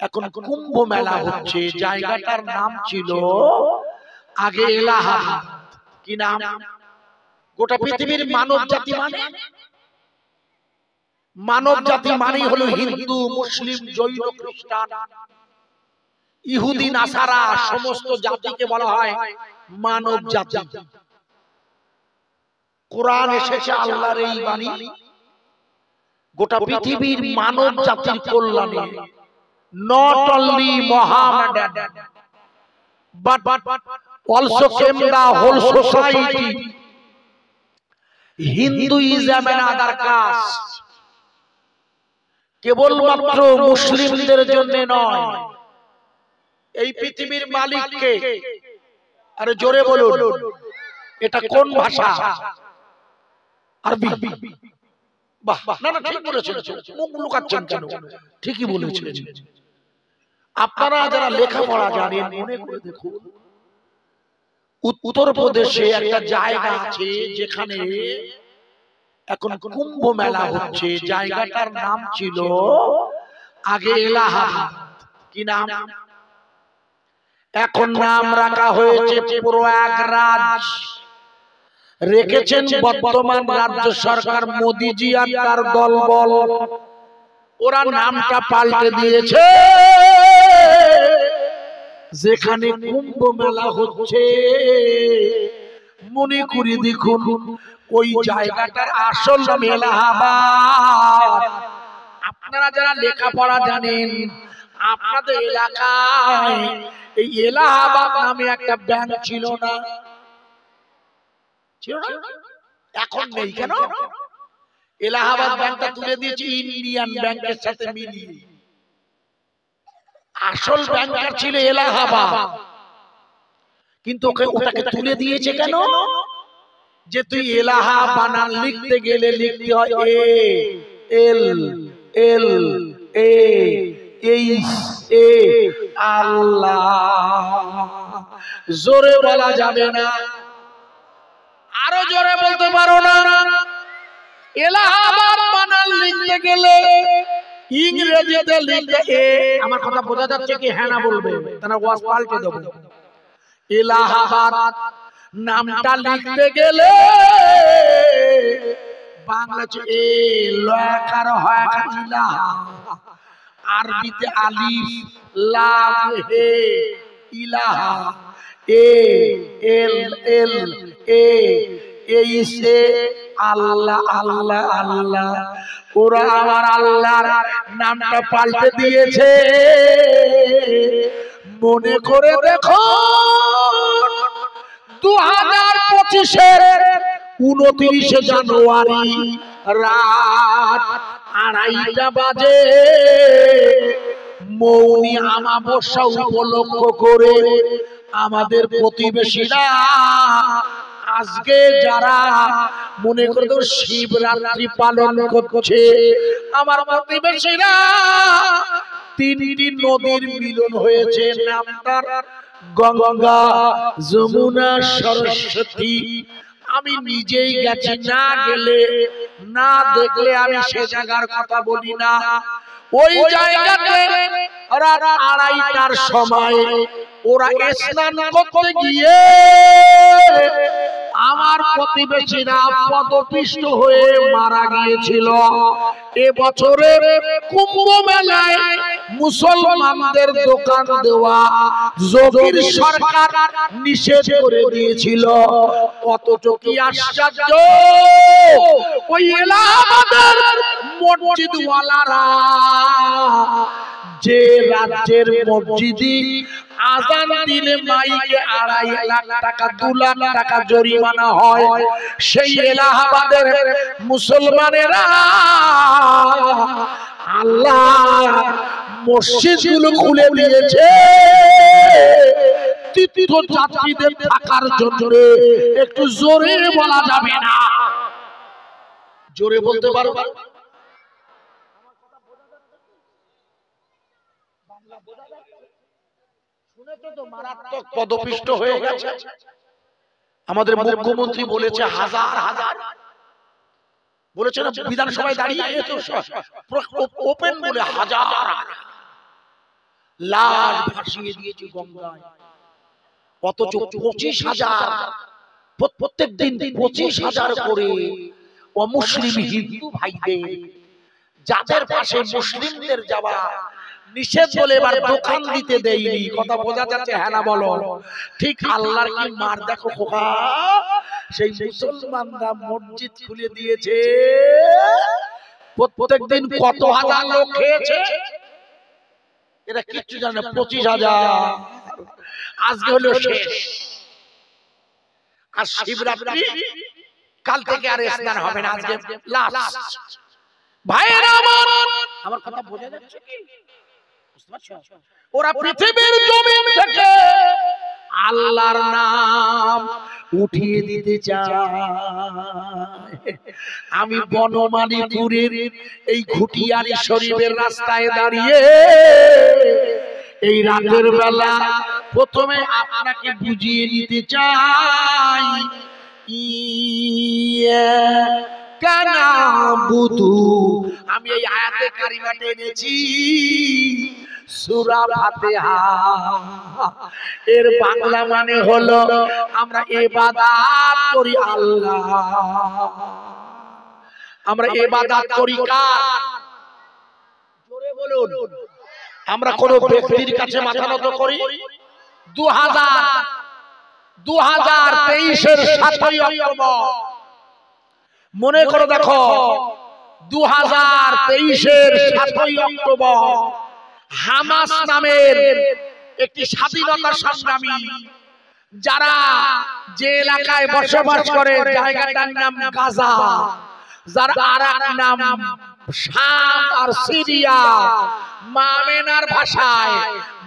এখন কুম্ভ মেলা হচ্ছে। জায়গাটার নাম ছিল আগে এলাহাবাদ। কি নাম? গোটা পৃথিবীর মানব জাতি মানে হলো হিন্দু, মুসলিম, জৈন, খ্রিস্টান, ইহুদি, নাসারা, সমস্ত জাতিকে বলা হয় মানব জাতি। কোরআন এসেছে আল্লাহর এই বাণী গোটা পৃথিবীর মানব জাতির কল্যাণে। Not only Mohammedan, but also came the whole society. Hinduism and other caste. কেবলমাত্র মুসলিমদের জন্য নয়, এই পৃথিবীর মালিককে। আরে জোরে বলুন, এটা কোন ভাষা? আরবি। বাহ, না না ঠিক বলেছেন। মুখ লুকাচ্ছেন কেন? ঠিকই বলেছেন। আপনারা যারা লেখাপড়া জানেন মনে করে দেখুন, উত্তরপ্রদেশে একটা জায়গা আছে যেখানে এখন কুম্ভ মেলা হচ্ছে। জায়গাটার নাম ছিল আগে এলাহাবাদ। কি নাম? এখন নাম রাখা হয়েছে প্রয়াগরাজ। রেখেছেন বর্তমান রাজ্য সরকার মোদিজি আর তার দলবল। ওরা নামটা পাল্টে দিয়েছে। যেখানে কুম্ভ মেলা হচ্ছে মনে করে দেখুন, ওই জায়গাটার আসল নাম এলাহাবাদ। আপনারা যারা লেখাপড়া জানেন, আপনাদের এলাকায় এই এলাহাবাদ নামে একটা ব্যাংক ছিল না? এখন নেই কেন? এলাহাবাদ ব্যাংকটা তুলে দিয়েছে ইন্ডিয়ান ব্যাংকের সাথে মিলিয়ে। আসল ব্যাংকটা ছিল এলাহাবাদ, কিন্তু ওটাকে তুলে দিয়েছে কেন? যে তুই এলাহা বানান লিখতে গেলে লিখতে হয় এ এল এল এ এইচ এ আল্লাহ। জোরে বলা যাবে না, আরো জোরে বলতে পারো না? এলাহাবাদ বানান লিখতে গেলে ইংরেজিতে লিখতে এ। আমার কথা বোঝা যাচ্ছে কি? হ্যাঁ না বলবে, তাহলে ওয়াজ পাল্টে দেব। এলাহাবাদ নামটা লিখতে গেলে বাংলাতে এ লকার হয় ইলাহা, আরবিতে আলিফ লাম হে ইলাহা, এ এল এল এ এইচ এ আল্লাহ আল্লাহ আল্লাহ। ওরা আমার আল্লাহর নামটা পাল্টে দিয়েছে। মনে করে দেখো 2025-এর 29 জানুয়ারি রাত 2:30 বাজে মৌনী আমাবস্যা উপলক্ষ করে আমাদের প্রতিবেশীরা আজকে যারা মনে করে শিবরাত্রি পালন করছে, আমার প্রতিবেশীরা 3টি নদীর মিলন হয়েছে। নামটার গঙ্গা, যমুনা, সরস্বতী। আমি নিজেই গেছি, না গেলে না দেখলে আমি সে জায়গার কথা বলি না। ওই জায়গাতে রাত 2:30টার সময় ওরা স্নান করতে গিয়ে আমার প্রতিবেশীরা পদপিষ্ট হয়ে মারা গিয়েছিল। এবছরের কুম্ভ মেলায় মুসলমানদের দোকান দেওয়া যোগীর সরকার নিষেধ করে দিয়েছিল। অথচ কি আশ্চর্য, ওই এলাহাবাদের মসজিদওয়ালারা যে রাজ্যের মসজিদে আযান দিলে মাইকে 2.5 লাখ টাকা 2 লাখ টাকা জরিমানা হয়, সেই এলাহাবাদের মুসলমানেরা আল্লাহ মসজিদগুলো খুলে দিয়েছে তীর্থযাত্রীদের থাকার জন্য। একটু জোরে বলা যাবে না? জোরে বলতে পারবে? মারাত্মক পদপিষ্ট হয়ে গেছে। আমাদের মুখ্যমন্ত্রী বলেছে হাজার হাজার, বলেছে না বিধানসভায় দাঁড়িয়ে ওপেন বলে হাজার। লাশ ভাসিয়ে দিয়েছে গঙ্গায়। অথচ 25,000 প্রত্যেক দিন 25,000 করে অমুসলিম হিন্দু ভাইদের, যাদের পাশে মুসলিমদের যাওয়া নিষেধ বলে এবার দোকান দিতে দেয়নি। কথা বোঝা যাচ্ছে? হ্যাঁ না বলো। ঠিক আল্লাহর কি মার দেখো খোকা, সেই মুসলমানরা মসজিদ খুলে দিয়েছে। প্রত্যেক দিন কত হাজার লোক খেয়েছে এরা কিচ্ছু জানে না। 25,000 আজকে হলো শেষ। আর শিবরাত্রি কাল থেকে আর স্নান হবে না, আজকে লাস্ট। ভাইরা আমার কথা বোঝা যাচ্ছে কি? ওরা পৃথিবীর জমিন থেকে আল্লাহর নাম উঠিয়ে দিতে চায়। আমি বনমালীপুরের এই ঘুটিয়ারি শরীফের রাস্তায় দাঁড়িয়ে এই রাতের বেলা প্রথমে আপনাকে বুঝিয়ে নিতে চাই, কানা বুধু। আমি এই আয়াতে কারিমাতে এনেছি সূরা ফাতিহা। এর বাংলা মানে হলো আমরা ইবাদত করি আল্লাহ। আমরা ইবাদত করি কার? জোরে বলুন। আমরা কোন ব্যক্তির কাছে মাথা নত করি? 2023 এর 7ই অক্টোবর মনে করে দেখো, 2023 এর 7ই অক্টোবর হামাস নামের একটি স্বাধীনতা সংগ্রামী, যারা যে এলাকায় বসবাস করে জায়গাটার নাম গাজা, যার আরেক নাম শাম আর সিরিয়া, মামেনার ভাষায়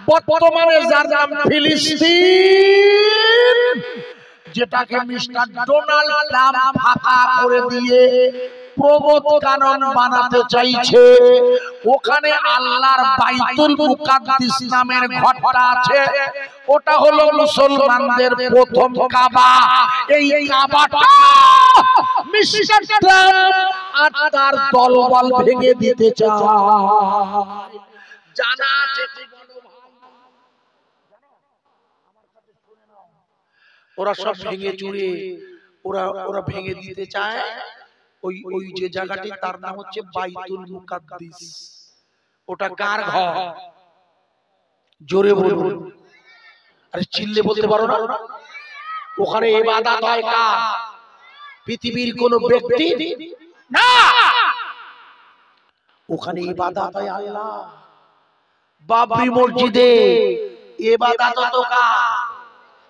বর্তমানে যার নাম ফিলিস্তিন, যেটাকে মিস্টার ডোনাল্ড ট্রাম্প ফাঁকা করে দিয়ে প্রবোধ কানন বানাতে চাইছে। ওখানে আল্লাহর বাইতুল মুকাদ্দিস নামের ঘরটা আছে, ওটা হলো মুসলমানদের প্রথম কাবা। এই কাবাটা মিস্টার ট্রাম্প আর তার দলবল ভেঙে দিতে চায়। জানা আছে ওরা সব ভেঙে চুরে ওরা ভেঙে দিতে চায়। ওই যে জায়গাটি তার নাম হচ্ছে বাইতুল মুকাদ্দিস। ওটা কার ঘর? জোরে বলুন। আরে চিল্লে বলতে পারো না? ওখানে ইবাদত হয় কার? পৃথিবীর কোন ব্যক্তি না, ওখানে ইবাদত হয় আল্লাহ। বাবরি মসজিদে ইবাদত তো কার?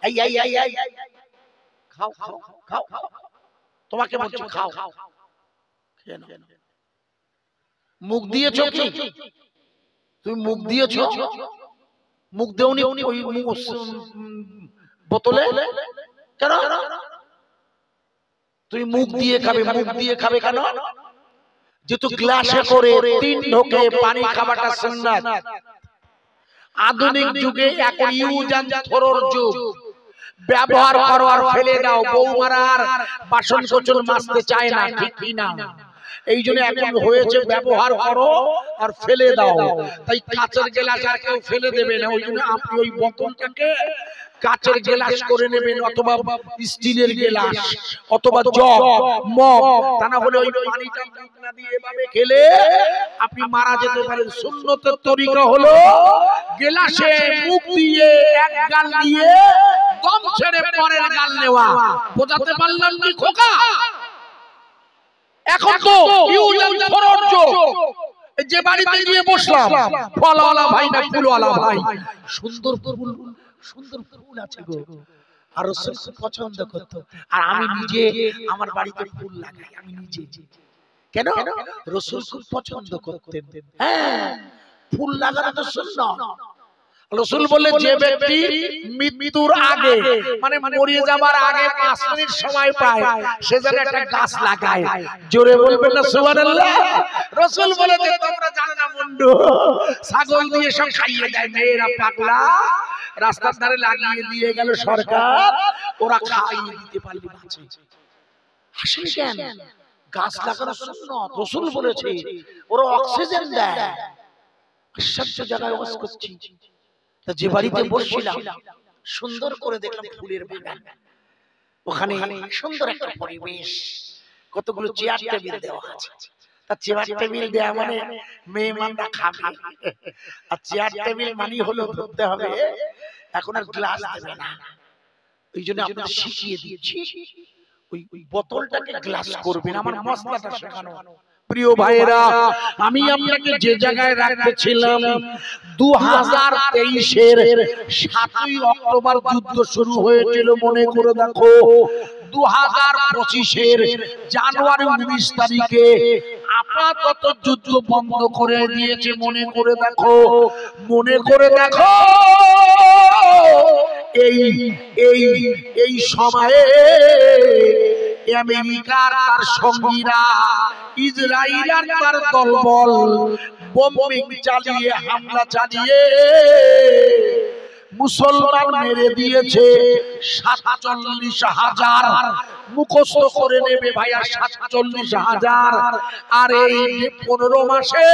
এই এই এই এই খাও খাও খাও খাও, তোমাকে বলছি খাও। কেন মুখ দিয়েছো? কি তুমি মুখ দিয়েছো? মুখ দেওনি ওই বোতলে কেন? তুমি মুখ দিয়ে খাবে। মুখ দিয়ে খাবে কেন? যেহেতু গ্লাসে করে 3 ঢোকে পানি খাওয়াটা সুন্নাত। আধুনিক যুগে এখন ইউজ এন্ড থ্রোর যুগ। ব্যবহার করো আর ফেলে দাও। বৌমারা আর বাসন কোচন মাজতে চায় না, ঠিক কি না? এই জন্য এখন হয়েছে ব্যবহার করো আর ফেলে দাও। তাই কাচের গ্লাস আর কেউ ফেলে দেবে না। ওই জন্য আপনি ওই বোতলটাকে কাচের গ্লাস করে নেবেন, অথবা স্টিলের গ্লাস, অথবা জগ মগ। তা না হলে ওই পানিটা না দিয়ে এভাবে খেলে আপনি মারা যেতে পারেন। সুন্নতের তরিকা হলো গ্লাসে মুখ দিয়ে এক গাল দিয়ে দম ছেড়ে পরের গাল নেওয়া। বোঝাতে পারলাম কি খোকা? এখন তো ইউজান ফরজ। যে বাড়িতে গিয়ে বসলাম, ফলওয়ালা ভাই না ফুলওয়ালা ভাই, সুন্দর ফুল, সুন্দর ফুল আছে গো। আর রাসূল খুব পছন্দ করত। আর আমি নিজে আমার বাড়িতে ফুল লাগাই, আমি নিজে। কেন? রাসূল খুব পছন্দ করতেন। হ্যাঁ, ফুল লাগানো তো সুন্নাত। রাসূল বলে যে ব্যক্তি মৃত্যুর আগে, মানে মরিয়ে যাবার আগে 5 মিনিট সময় পায়, সে যেন একটা গাছ লাগায়। জোরে বলবেন না সুবহানাল্লাহ? রাসূল বলে যে তোমরা জানো না মুন্ডু, ছাগল দিয়ে সব খাইয়ে দেয় মেয়েরা পাগলা, রাস্তার ধারে লাগিয়ে দিয়ে গেল সরকার, ওরা খাইয়ে দিতে পারলে বাঁচে। হাসেন কেন? গাছ লাগানো সুন্নাত, রাসূল বলেছে। ওরা অক্সিজেন দেয়। আশ্চর্য জায়গায় ওয়াজ করছি, তা যে বাড়িতে বসছিলাম সুন্দর করে দেখলাম ফুলের বাগান, ওখানে সুন্দর একটা পরিবেশ, কতগুলো চেয়ার টেবিল দেওয়া আছে। তা চেয়ার টেবিল দেওয়া মানে মেহমানরা খাবে, আর চেয়ার টেবিল মানে হলো ধরতে হবে, এখন আর গ্লাস দেবে না। ওই জন্য আপনাদের শিখিয়ে দিচ্ছি, ওই বোতলটাকে গ্লাস করবেন, আমার মশলাটা শেখানো। প্রিয় ভাইরা, আমি আপনাকে যে জায়গায় রাখতেছিলাম, 2023-এর 7ই অক্টোবর যুদ্ধ শুরু হয়েছিল, মনে করে দেখো। 2025-এর জানুয়ারি 19 তারিখে আপাতত যুদ্ধ বন্ধ করে দিয়েছে, মনে করে দেখো, মনে করে দেখো। এই সময়ে আমেরিকার তার সঙ্গীরা, ইসরায়েল আর তার দলবল বোম্বিং চালিয়ে, হামলা চালিয়ে মুসলমান মেরে দিয়েছে 47,000। মুখস্থ করে নেবে ভাইয়া, 47,000। আর এই 15 মাসে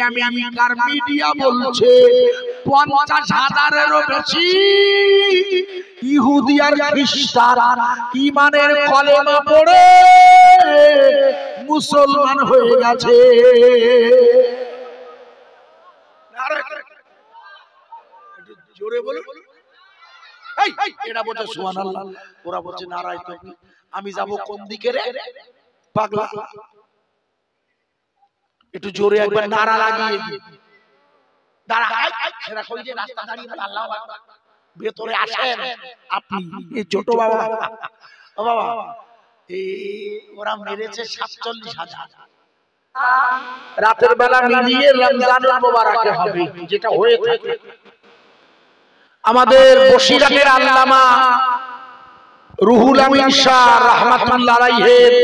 আমেরিকার মিডিয়া বলছে 50,000-এরও বেশি ইহুদি আর খ্রিস্টান ঈমানের কলেমা পড়ে মুসলমান হয়ে গেছে। জোরে বলো। এরা বলছে সুবহানাল্লাহ, ওরা বলছে নারায়ে তাকবীর। আমি যাব কোন দিকে রে পাগলা? একটু জোরে একবার নারা লাগিয়ে দি। দাঁড়া, সেরা কই যে রাস্তা দাঁড়িয়ে বলে আল্লাহু আকবার। ভেতরে আসেন আপনি, এই ছোট বাবা। ও বাবা, ওরা মেরেছে 47,000। রাতের বেলা মিলিয়ে রমজানুল মুবারকে হবে, যেটা হয়ে থাকে। আমাদের বসিরহাটের আল্লামা রুহুল আমিন শাহ রাহমাতুল্লাহ আলাইহির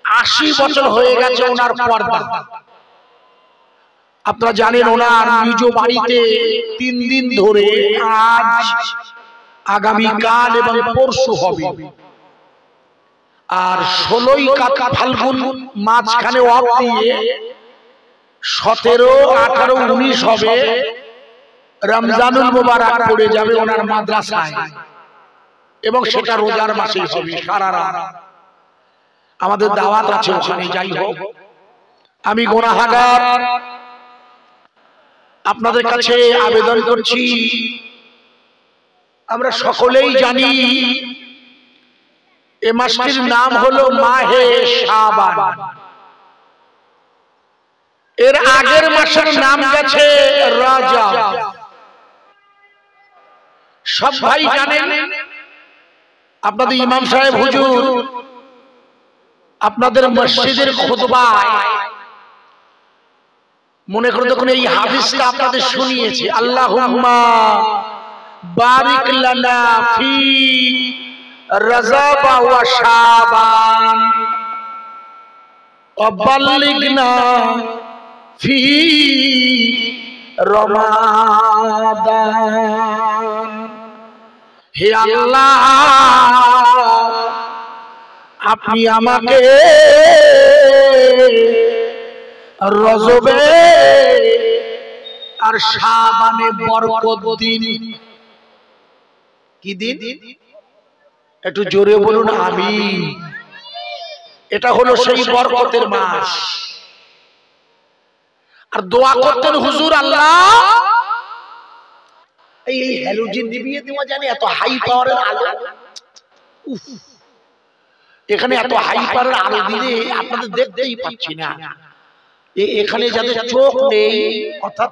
80 বছর হয়ে গেছে ওনার পর্দা। আপনারা জানেন ওনার নিজ বাড়িতে 3 দিন ধরে, আজ, আগামীকাল এবং পরশু হবে। আর 16ই ফাল্গুন মাঝখানে অফ দিয়ে 17, 18, 19 হবে রমজানুল মুবারক পড়ে যাবে ওনার মাদ্রাসায়, এবং সেটা রোজার মাসেই হবে সারা রাত। আমাদের দাওয়াত আছে ওখানে। যাই হোক, আমি গুনাহগার, আপনাদের কাছে আবেদন করছি, আমরা সকলেই জানি এই মাসটির নাম হলো মাহে শাবান। এর আগের মাসের নাম গেছে রজব। সব ভাই জানেন, আপনাদের ইমাম সাহেব হুজুর আপনাদের মসজিদের খুতবায় মনে করে দেখুন এই হাদিসটা আপনাদের শুনিয়েছে, আল্লাহুম্মা বারিক লানা ফি রজব ওয়া শাবান ওয়া বাল্লিগনা ফি রমাদান। হে আল্লাহ, আপনি আমাকে রজবে আর শাবানে বরকত দিন। কি দিন? একটু জোরে বলুন আমিন। এটা হলো সেই বরকতের মাস। আর দোয়া করতেন হুজুর, আল্লাহ এই হ্যালোজেন নিভিয়ে দেওয়া জানে, এত হাই পাওয়ারের আলো, এখানে এত হাই পাওয়ারের আলো দিলে আপনাদের দেখতেই পাচ্ছি না। এখানে যাদের চোখ নেই, অর্থাৎ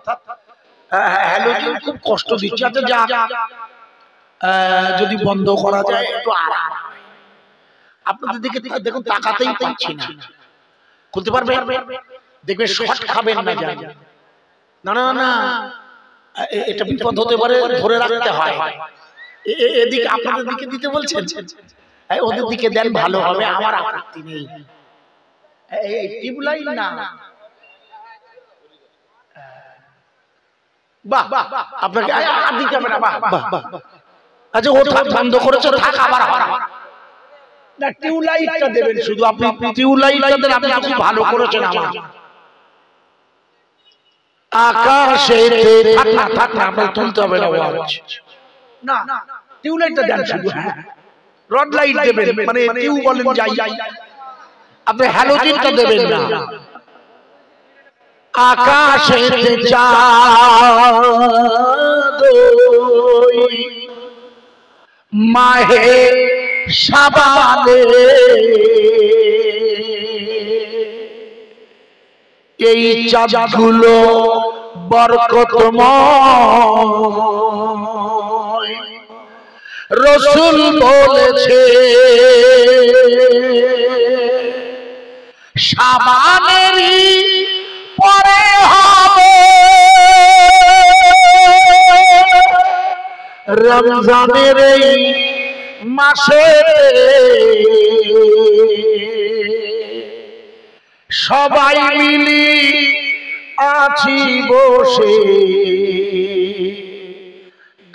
হ্যালোজেন খুব কষ্ট দিচ্ছে। আচ্ছা যা, যদি বন্ধ করা যায় একটু আরাম। আপনাদের দিকে দেখুন, তাকাতেই পাচ্ছি না। খুলতে পারবেন? দেখবেন শর্ট খাবেন না। যান না না না, এটা বিপদ হতে পারে, ধরে রাখতে হয়। এদিকে আপনাদের দিকে দিতে বলছেন, ওদের দিকে দেন, ভালো হবে, আমার আপত্তি নেই। এই টিউবলাইট না, বাহ, আপনাকে দিতে হবে না, বাহ বাহ বাহ। আচ্ছা ও বন্ধ করেছে, থাক, আবার না, টিউবলাইটটা দেবেন শুধু। আপনি টিউবলাইটটা দেন, আপনি খুব ভালো করেছেন। আমার আকাশেতে থাক না আমরা তুলতে হবে না আওয়াজ না টিউবলাইটটা দেন শুধু হ্যাঁ রড লাইট দেবেন মানে টিউব বলেন যাই আপনি হ্যালোজেনটা দেবেন না আকাশেতে চাঁদ মাহে শাবানে এই চাঁদগুলো বরকতময় রাসূল বলেছে শাবানেরই পরে হবে রমজানের এই মাসে সবাই মিলি আছি বসে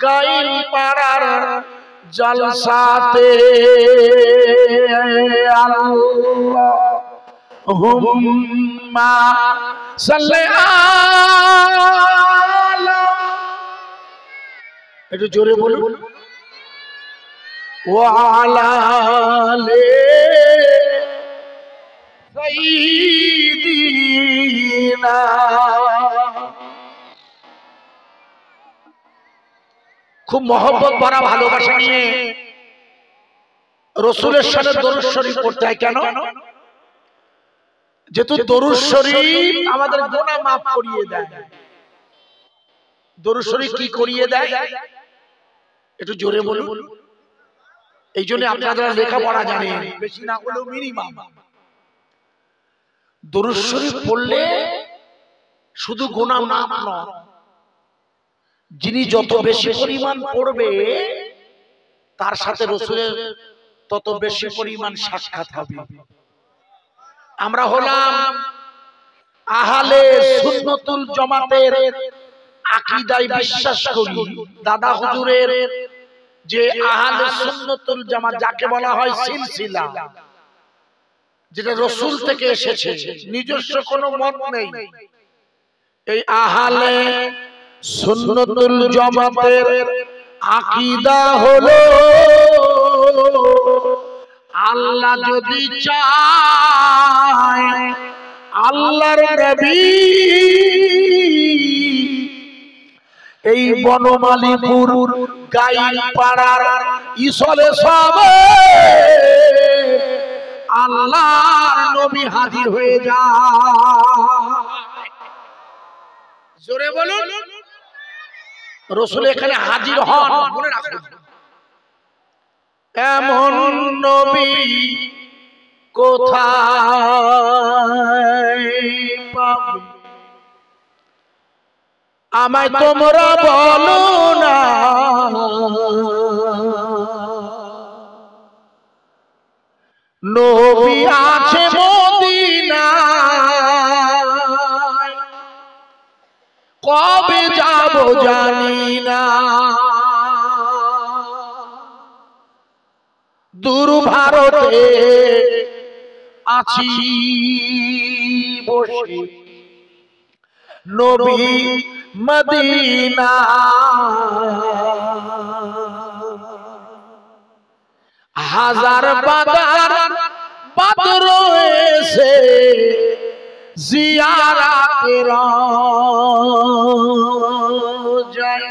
গাইল পাড়ার জলসাতে আল্লাহুম্মা সাল্লি আলা একটু জোরে বলুন ওয়া আলা আলি সাইয়্যিদিনা খুব মহব্বত ভরা ভালোবাসা নিয়ে রাসূলের সাথে দরুদ শরীফ পড়তে হয় কেন যেহেতু দরুদ শরীফ আমাদের গুনাহ maaf করিয়ে দেয় দরুদ শরীফ কি করিয়ে দেয় একটু জোরে বলুন এইজন্য আপনারা লেখাপড়া জানেন বেশি না হলেও মিনিমাম দরুদ শরীফ পড়লে শুধু গুনাহ maaf নয় যিনি যত বেশি পরিমাণ পড়বে তার সাথে রাসূলের তত বেশি পরিমাণ সাক্ষাৎ হবে আমরা হলাম আহলে সুন্নাতুল জামাতের আকীদায় বিশ্বাস করি দাদা হুজুরের যে আহলে সুন্নাতুল জামাত যাকে বলা হয় সিলসিলা যেটা রাসূল থেকে এসেছে নিজস্ব কোনো মত নেই এই আহলে সুন্নাতুল জামাতের আকীদা হলো আল্লাহ যদি চায় আল্লাহর নবী এই বনমালীপুর গাইল পাড়ার ইসলে সবে আল্লাহর নবী হাজির হয়ে যায় জোরে বলুন রাসূল এখানে হাজির হন মনে রাখুন এমন নবী কোথায় পাবে আমায় তোমরা বলো না নবী আছে মদিনায় কবে যাব জানি না দূর ভারতে আছি বসে নবী মদিনা হাজার বাদার বাদর এসে জিয়ারাতের যায়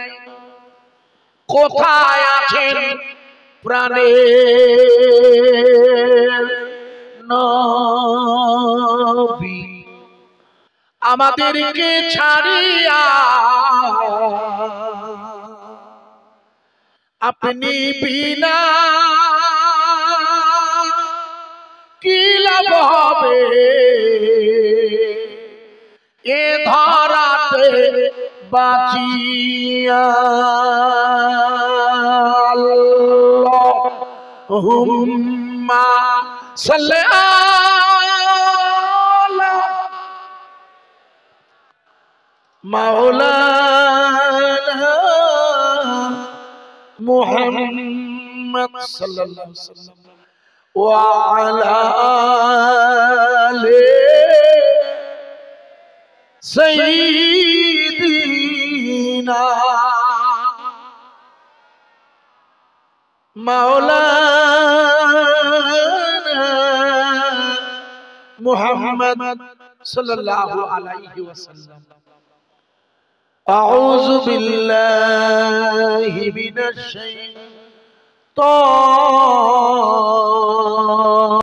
কোথায় আছেন প্রাণের নবী আমাদেরকে ছাড়িয়া আপনি বিনা কি লাভ হবে এ ধরাতে বাঁচিয়া আল্লাহুম্মা সাল্লি আলা মাওলানা মুহাম্মদ সাল্লাল্লাহু আলাইহি ওয়াসাল্লাম ওয়া আলা আলি সাইয়্যিদিনা سيدنا مولانا محمد صلى الله عليه وسلم أعوذ بالله من الشيطان